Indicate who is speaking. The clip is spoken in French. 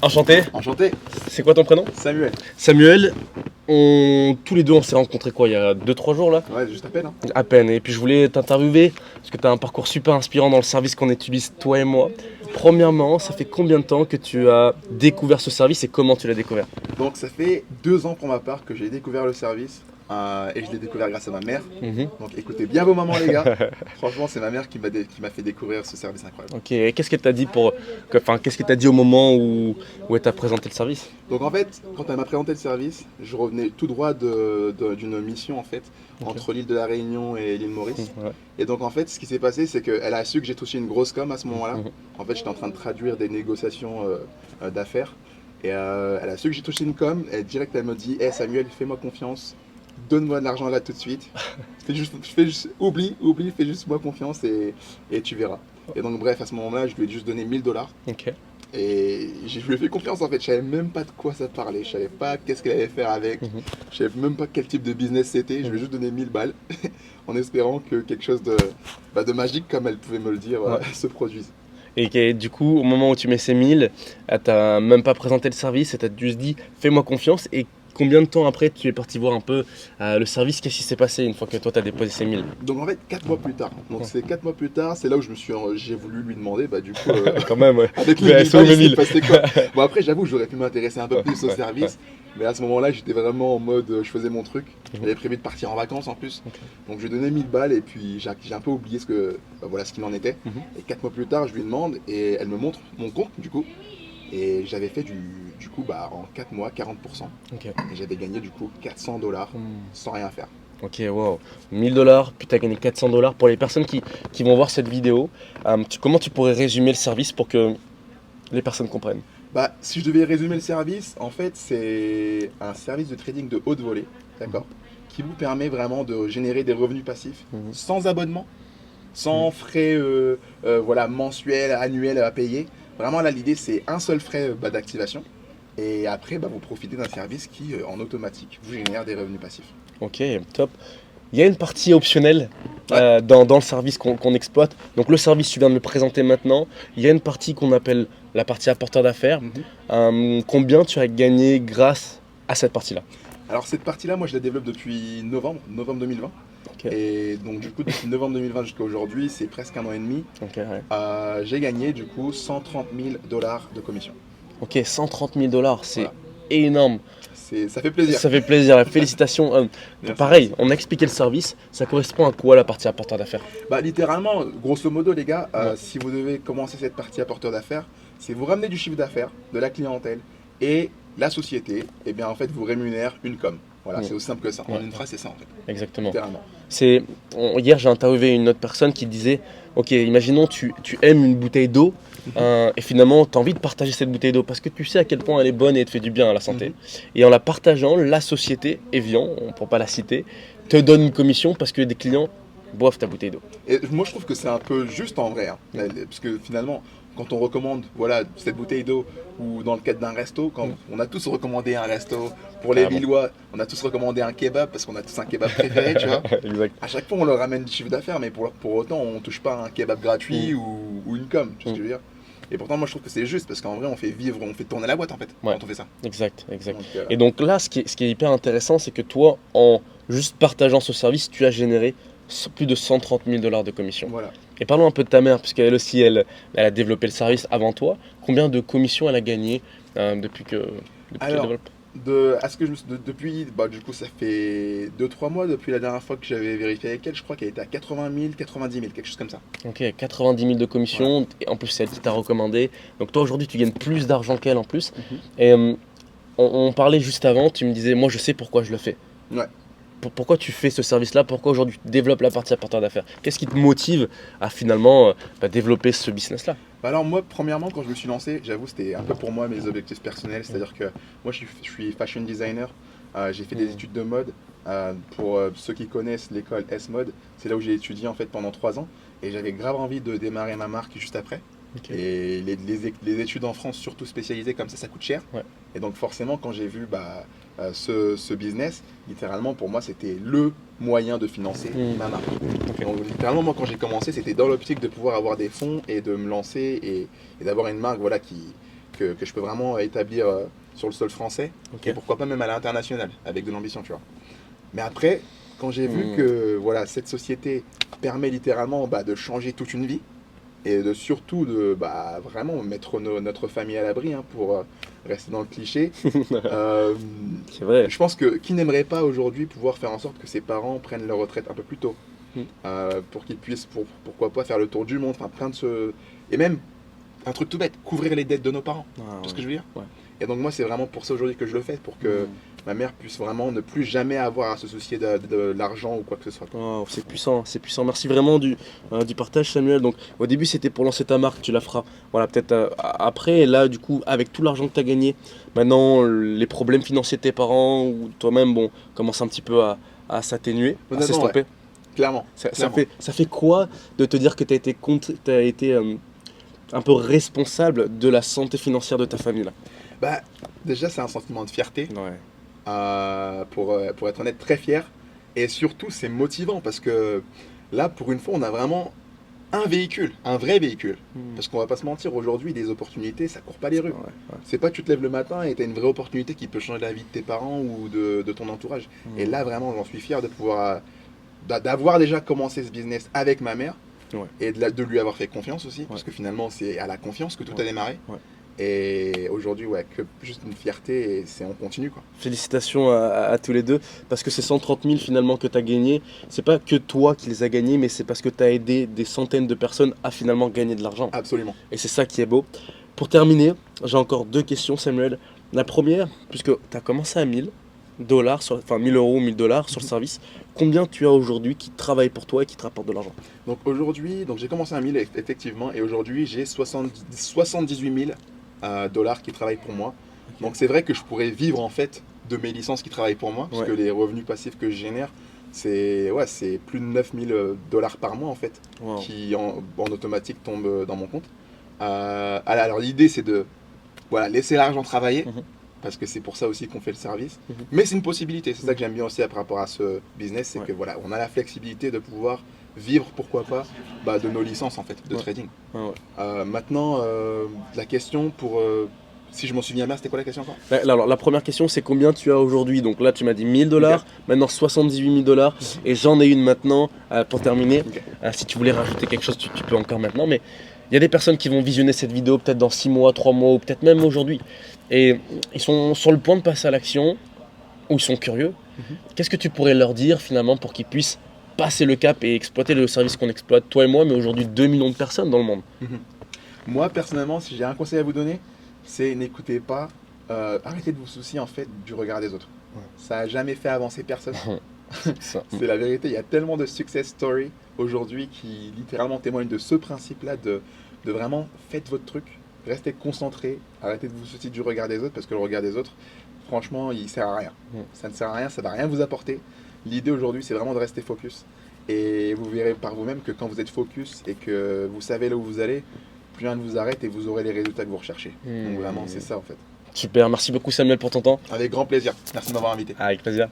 Speaker 1: Enchanté.
Speaker 2: Enchanté,
Speaker 1: C'est quoi ton prénom?
Speaker 2: Samuel.
Speaker 1: Samuel. Tous les deux, on s'est rencontrés quoi, il y a 2-3 jours là?
Speaker 2: Ouais, juste à peine. Hein.
Speaker 1: À peine. Et puis je voulais t'interviewer parce que tu as un parcours super inspirant dans le service qu'on utilise, toi et moi. Premièrement, ça fait combien de temps que tu as découvert ce service et comment tu l'as découvert?
Speaker 2: Donc ça fait 2 ans pour ma part que j'ai découvert le service et je l'ai découvert grâce à ma mère. Donc écoutez bien vos mamans les gars. Franchement, c'est ma mère qui m'a fait découvrir ce service incroyable.
Speaker 1: Ok, et qu'est-ce qu'elle t'a dit qu'est-ce qu'elle t'a dit au moment où elle t'a présenté le service?
Speaker 2: Donc en fait, quand elle m'a présenté le service, je revenais tout droit d'une mission en fait entre l'île de la Réunion et l'île Maurice.
Speaker 1: Ouais.
Speaker 2: Et donc en fait, ce qui s'est passé, c'est qu'elle a su que j'ai touché une grosse com à ce moment-là. En fait, j'étais en train de traduire des négociations d'affaires. Et elle a su que j'ai touché une com. Et direct, elle me dit: Hey Samuel, fais-moi confiance. Donne-moi de l'argent là tout de suite. Oublie, fais juste moi confiance et tu verras. Et donc bref, à ce moment-là, je lui ai juste donné 1000 $.
Speaker 1: Ok.
Speaker 2: Et je lui ai fait confiance en fait, je savais même pas de quoi ça parlait, je savais pas qu'est-ce qu'elle allait faire avec, je savais même pas quel type de business c'était, je lui ai juste donné 1000 balles en espérant que quelque chose de magique, comme elle pouvait me le dire, se produise.
Speaker 1: Et du coup, au moment où tu mets ces 1000, elle t'a même pas présenté le service, elle t'a juste dit fais-moi confiance. Et combien de temps après tu es parti voir un peu le service, qu'est-ce qui s'est passé une fois que toi tu as déposé ces 1000?
Speaker 2: Donc en fait 4 mois plus tard, donc c'est 4 mois plus tard, c'est là où j'ai voulu lui demander, bah du coup,
Speaker 1: Quand même, ouais.
Speaker 2: avec
Speaker 1: Mais
Speaker 2: les
Speaker 1: elles sont
Speaker 2: 1000 balles, il
Speaker 1: mes
Speaker 2: s'est passé quoi? Bon après j'avoue, j'aurais pu m'intéresser un peu plus au service, mais à ce moment-là j'étais vraiment en mode, je faisais mon truc, j'avais prévu de partir en vacances en plus, donc je lui ai donné 1000 balles et puis j'ai un peu oublié ce qu'il en était, et 4 mois plus tard je lui demande et elle me montre mon compte du coup, et j'avais fait du coup en 4 mois 40%,
Speaker 1: Ok.
Speaker 2: et j'avais gagné du coup 400 $ sans rien faire.
Speaker 1: Ok, wow. 1000 $, puis tu as gagné 400 $. Pour les personnes qui vont voir cette vidéo, comment tu pourrais résumer le service pour que les personnes comprennent?
Speaker 2: Bah, si je devais résumer le service, en fait, c'est un service de trading de haute volée, d'accord, qui vous permet vraiment de générer des revenus passifs sans abonnement, sans frais mensuels, annuels à payer. Vraiment, là, l'idée, c'est un seul frais d'activation. Et après, vous profitez d'un service qui, en automatique, vous génère des revenus passifs.
Speaker 1: Ok, top. Il y a une partie optionnelle dans le service qu'on exploite. Donc le service, tu viens de le présenter maintenant. Il y a une partie qu'on appelle la partie apporteur d'affaires. Combien tu as gagné grâce à cette partie-là?
Speaker 2: Alors cette partie-là, moi je la développe depuis novembre 2020.
Speaker 1: Ok.
Speaker 2: Et donc du coup, depuis novembre 2020 jusqu'à aujourd'hui, c'est presque 1 an et demi.
Speaker 1: Ok, ouais.
Speaker 2: J'ai gagné du coup 130 000 $ de commission.
Speaker 1: Ok, 130 000 $, c'est
Speaker 2: Voilà.
Speaker 1: énorme.
Speaker 2: Ça fait plaisir.
Speaker 1: Ça fait plaisir, félicitations.
Speaker 2: Merci.
Speaker 1: Pareil, on a expliqué le service, ça correspond à quoi la partie apporteur d'affaires?
Speaker 2: Littéralement, grosso modo les gars, si vous devez commencer cette partie apporteur d'affaires, c'est vous ramener du chiffre d'affaires, de la clientèle et la société, et bien en fait vous rémunère une com. Voilà, c'est aussi simple que ça. En une phrase, c'est ça en fait.
Speaker 1: Exactement.
Speaker 2: Littéralement.
Speaker 1: Hier, j'ai interviewé une autre personne qui disait ok, imaginons tu aimes une bouteille d'eau et finalement tu as envie de partager cette bouteille d'eau parce que tu sais à quel point elle est bonne et te fait du bien à la santé. Et en la partageant, la société, Evian, on ne peut pas la citer, te donne une commission parce que des clients boivent ta bouteille d'eau.
Speaker 2: Et moi je trouve que c'est un peu juste en vrai, parce que finalement, quand on recommande cette bouteille d'eau ou dans le cadre d'un resto, quand on a tous recommandé un resto, pour les Lillois, on a tous recommandé un kebab parce qu'on a tous un kebab préféré, tu vois.
Speaker 1: Exact.
Speaker 2: À chaque fois on leur ramène du chiffre d'affaires, mais pour autant on touche pas un kebab gratuit ou une com, tu vois ce que je veux dire. Et pourtant moi je trouve que c'est juste parce qu'en vrai on fait tourner la boîte en fait quand on fait ça.
Speaker 1: Exact.
Speaker 2: Donc,
Speaker 1: Et donc là, ce qui est hyper intéressant, c'est que toi, en juste partageant ce service, tu as généré plus de 130 000 $ de commission.
Speaker 2: Voilà.
Speaker 1: Et parlons un peu de ta mère, puisqu'elle aussi, elle a développé le service avant toi. Combien de commissions elle a gagné depuis qu'elle développe?
Speaker 2: Depuis, du coup ça fait 2-3 mois depuis la dernière fois que j'avais vérifié avec elle, je crois qu'elle était à 80 000, 90 000, quelque chose comme ça.
Speaker 1: Ok, 90 000 de commission, et en plus c'est elle qui t'a recommandé. Donc toi aujourd'hui tu gagnes plus d'argent qu'elle en plus. Et on parlait juste avant, tu me disais, moi je sais pourquoi je le fais.
Speaker 2: Ouais.
Speaker 1: Pourquoi tu fais ce service-là? Pourquoi aujourd'hui tu développes la partie apporteur d'affaires? Qu'est-ce qui te motive à finalement développer ce business-là?
Speaker 2: Alors moi, premièrement, quand je me suis lancé, j'avoue, c'était un peu pour moi mes objectifs personnels. C'est-à-dire que moi, je suis fashion designer. J'ai fait des études de mode. Pour ceux qui connaissent l'école S-Mode, c'est là où j'ai étudié en fait pendant 3 ans. Et j'avais grave envie de démarrer ma marque juste après.
Speaker 1: Okay.
Speaker 2: Et les études en France, surtout spécialisées comme ça coûte cher.
Speaker 1: Ouais.
Speaker 2: Et donc forcément, quand j'ai vu ce business, littéralement pour moi, c'était le moyen de financer ma marque.
Speaker 1: Okay.
Speaker 2: Donc littéralement, moi quand j'ai commencé, c'était dans l'optique de pouvoir avoir des fonds et de me lancer et d'avoir une marque que je peux vraiment établir sur le sol français,
Speaker 1: Ok.
Speaker 2: et pourquoi pas même à l'international, avec de l'ambition, tu vois. Mais après, quand j'ai vu que voilà, cette société permet littéralement de changer toute une vie, et de surtout de vraiment mettre notre famille à l'abri, hein, pour rester dans le cliché,
Speaker 1: C'est vrai.
Speaker 2: je pense que qui n'aimerait pas aujourd'hui pouvoir faire en sorte que ses parents prennent leur retraite un peu plus tôt,
Speaker 1: Mm.
Speaker 2: pour qu'ils puissent, pourquoi pas, faire le tour du monde, enfin plein de ce... Et même, un truc tout bête, couvrir les dettes de nos parents.
Speaker 1: Ah,
Speaker 2: Tu vois ce
Speaker 1: ouais.
Speaker 2: que je veux dire?
Speaker 1: Ouais.
Speaker 2: Et donc moi, c'est vraiment pour ça aujourd'hui que je le fais, pour que ma mère puisse vraiment ne plus jamais avoir à se soucier de l'argent ou quoi que ce soit.
Speaker 1: Oh, c'est puissant, c'est puissant. Merci vraiment du partage, Samuel. Donc, au début, c'était pour lancer ta marque, tu la feras. Voilà, peut-être après. Et là, du coup, avec tout l'argent que tu as gagné, maintenant, les problèmes financiers de tes parents ou toi-même, bon, commencent un petit peu à s'atténuer, à
Speaker 2: Honnêtement,
Speaker 1: s'estomper.
Speaker 2: Clairement.
Speaker 1: Ça
Speaker 2: clairement.
Speaker 1: ça fait quoi de te dire que tu as été, t'as été un peu responsable de la santé financière de ta famille là?
Speaker 2: Bah, déjà, c'est un sentiment de fierté,
Speaker 1: Ouais.
Speaker 2: pour être honnête, très fier. Et surtout, c'est motivant parce que là, pour une fois, on a vraiment un véhicule, un vrai véhicule. Parce qu'on va pas se mentir, aujourd'hui, des opportunités, ça court pas les rues.
Speaker 1: Ouais, ouais.
Speaker 2: C'est pas que tu te lèves le matin et tu as une vraie opportunité qui peut changer la vie de tes parents ou de ton entourage. Et là, vraiment, j'en suis fier de pouvoir, d'avoir déjà commencé ce business avec ma mère,
Speaker 1: Ouais.
Speaker 2: et de lui avoir fait confiance aussi, parce que finalement, c'est à la confiance que tout a démarré.
Speaker 1: Ouais.
Speaker 2: Et aujourd'hui, ouais, que juste une fierté, et on continue, quoi.
Speaker 1: Félicitations à tous les deux, parce que ces 130 000 finalement que tu as gagné, c'est pas que toi qui les as gagnés, mais c'est parce que tu as aidé des centaines de personnes à finalement gagner de l'argent.
Speaker 2: Absolument.
Speaker 1: Et c'est ça qui est beau. Pour terminer, j'ai encore deux questions, Samuel. La première, puisque tu as commencé à 1000 dollars, enfin 1000 euros, 1000 dollars sur le service, combien tu as aujourd'hui qui travaillent pour toi et qui te rapportent de l'argent?
Speaker 2: Donc aujourd'hui, j'ai commencé à 1000 effectivement, et aujourd'hui j'ai 78 000 dollars qui travaillent pour moi. Donc c'est vrai que je pourrais vivre en fait de mes licences qui travaillent pour moi, parce
Speaker 1: Ouais.
Speaker 2: que les revenus passifs que je génère, c'est plus de 9 000 dollars par mois en fait,
Speaker 1: Wow.
Speaker 2: qui en automatique tombent dans mon compte. Alors l'idée c'est de laisser l'argent travailler,
Speaker 1: Mhm.
Speaker 2: parce que c'est pour ça aussi qu'on fait le service.
Speaker 1: Mhm.
Speaker 2: Mais c'est une possibilité, c'est ça que j'aime bien aussi par rapport à ce business, c'est
Speaker 1: Ouais.
Speaker 2: que on a la flexibilité de pouvoir vivre, pourquoi pas, de nos licences en fait, de
Speaker 1: Ouais.
Speaker 2: trading.
Speaker 1: Ouais, ouais.
Speaker 2: Maintenant, la question pour... si je m'en souviens bien, c'était quoi la question encore?
Speaker 1: Alors, la première question, c'est combien tu as aujourd'hui? Donc là, tu m'as dit 1000 dollars, maintenant 78 000 dollars, et j'en ai une maintenant pour terminer.
Speaker 2: Ok.
Speaker 1: Si tu voulais rajouter quelque chose, tu peux encore maintenant, mais il y a des personnes qui vont visionner cette vidéo peut-être dans 6 mois, 3 mois, ou peut-être même aujourd'hui, et ils sont sur le point de passer à l'action, ou ils sont curieux. Qu'est-ce que tu pourrais leur dire finalement pour qu'ils puissent passer le cap et exploiter le service qu'on exploite, toi et moi, mais aujourd'hui 2 millions de personnes dans le monde?
Speaker 2: Moi, personnellement, si j'ai un conseil à vous donner, c'est n'écoutez pas, arrêtez de vous soucier en fait du regard des autres.
Speaker 1: Ouais.
Speaker 2: Ça n'a jamais fait avancer personne.
Speaker 1: Ça.
Speaker 2: C'est la vérité, il y a tellement de success stories aujourd'hui qui littéralement témoignent de ce principe-là, de vraiment faites votre truc, restez concentré, arrêtez de vous soucier du regard des autres, parce que le regard des autres, franchement, il sert à rien. Ça ne sert à rien, ça ne va rien vous apporter. L'idée aujourd'hui, c'est vraiment de rester focus. Et vous verrez par vous-même que quand vous êtes focus et que vous savez là où vous allez, plus rien ne vous arrête et vous aurez les résultats que vous recherchez. Donc vraiment, c'est ça en fait.
Speaker 1: Super, merci beaucoup Samuel pour ton temps.
Speaker 2: Avec grand plaisir. Merci de m'avoir invité.
Speaker 1: Avec plaisir.